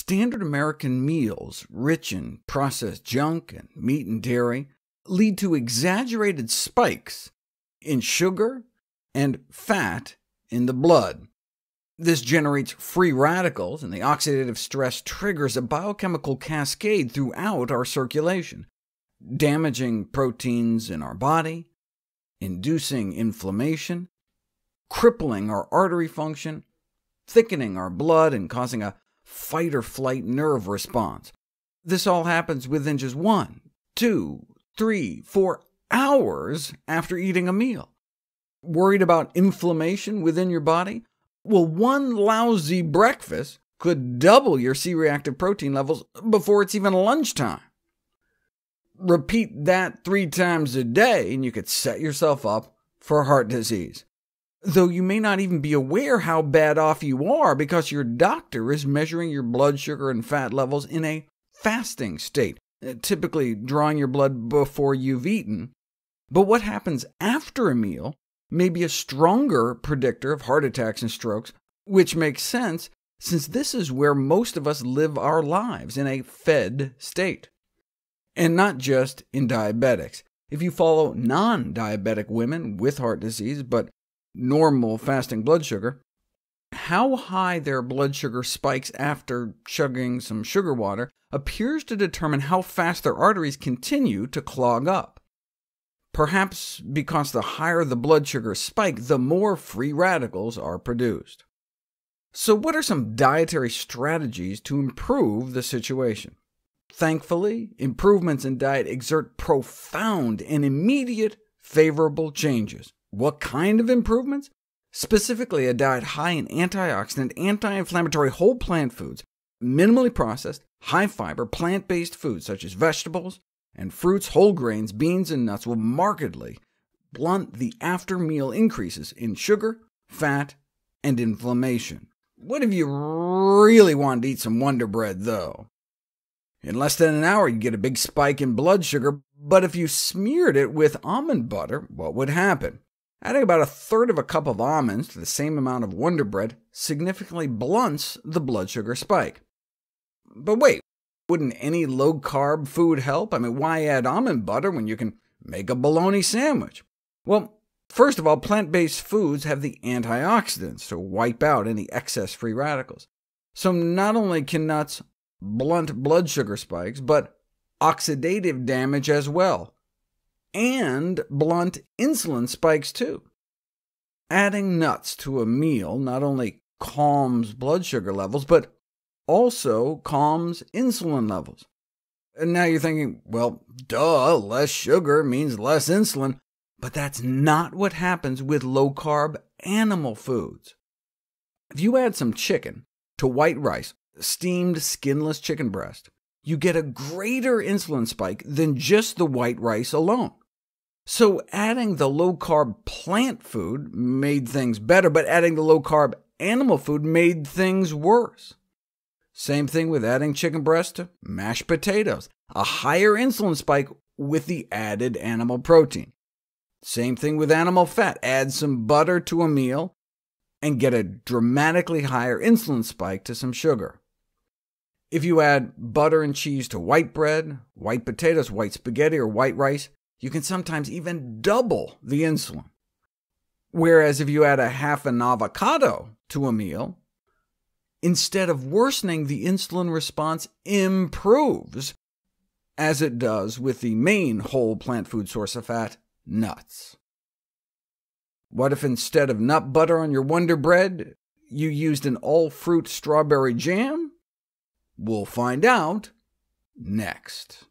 Standard American meals, rich in processed junk and meat and dairy, lead to exaggerated spikes in sugar and fat in the blood. This generates free radicals, and the oxidative stress triggers a biochemical cascade throughout our circulation, damaging proteins in our body, inducing inflammation, crippling our artery function, thickening our blood, and causing a fight-or-flight nerve response. This all happens within just 1, 2, 3, 4 hours after eating a meal. Worried about inflammation within your body? Well, one lousy breakfast could double your C-reactive protein levels before it's even lunchtime. Repeat that 3 times a day, and you could set yourself up for heart disease, though you may not even be aware how bad off you are because your doctor is measuring your blood sugar and fat levels in a fasting state, typically drawing your blood before you've eaten. But what happens after a meal may be a stronger predictor of heart attacks and strokes, which makes sense, since this is where most of us live our lives, in a fed state. And not just in diabetics. If you follow non-diabetic women with heart disease, but normal fasting blood sugar, how high their blood sugar spikes after chugging some sugar water appears to determine how fast their arteries continue to clog up. Perhaps because the higher the blood sugar spike, the more free radicals are produced. So what are some dietary strategies to improve the situation? Thankfully, improvements in diet exert profound and immediate favorable changes. What kind of improvements? Specifically, a diet high in antioxidant, anti-inflammatory whole plant foods, minimally processed, high-fiber, plant-based foods such as vegetables and fruits, whole grains, beans, and nuts will markedly blunt the after-meal increases in sugar, fat, and inflammation. What if you really wanted to eat some Wonder Bread, though? In less than an hour, you'd get a big spike in blood sugar, but if you smeared it with almond butter, what would happen? Adding about 1/3 of a cup of almonds to the same amount of Wonder Bread significantly blunts the blood sugar spike. But wait, wouldn't any low-carb food help? I mean, why add almond butter when you can make a bologna sandwich? Well, first of all, plant-based foods have the antioxidants to wipe out any excess free radicals. So not only can nuts blunt blood sugar spikes, but oxidative damage as well, and blunt insulin spikes too. Adding nuts to a meal not only calms blood sugar levels, but also calms insulin levels. And now you're thinking, well, duh, less sugar means less insulin, but that's not what happens with low-carb animal foods. If you add some chicken to white rice, steamed skinless chicken breast, you get a greater insulin spike than just the white rice alone. So adding the low-carb plant food made things better, but adding the low-carb animal food made things worse. Same thing with adding chicken breast to mashed potatoes, a higher insulin spike with the added animal protein. Same thing with animal fat. Add some butter to a meal and get a dramatically higher insulin spike to some sugar. If you add butter and cheese to white bread, white potatoes, white spaghetti, or white rice, you can sometimes even double the insulin. Whereas if you add a half an avocado to a meal, instead of worsening, the insulin response improves, as it does with the main whole plant food source of fat, nuts. What if instead of nut butter on your Wonder Bread, you used an all-fruit strawberry jam? We'll find out next.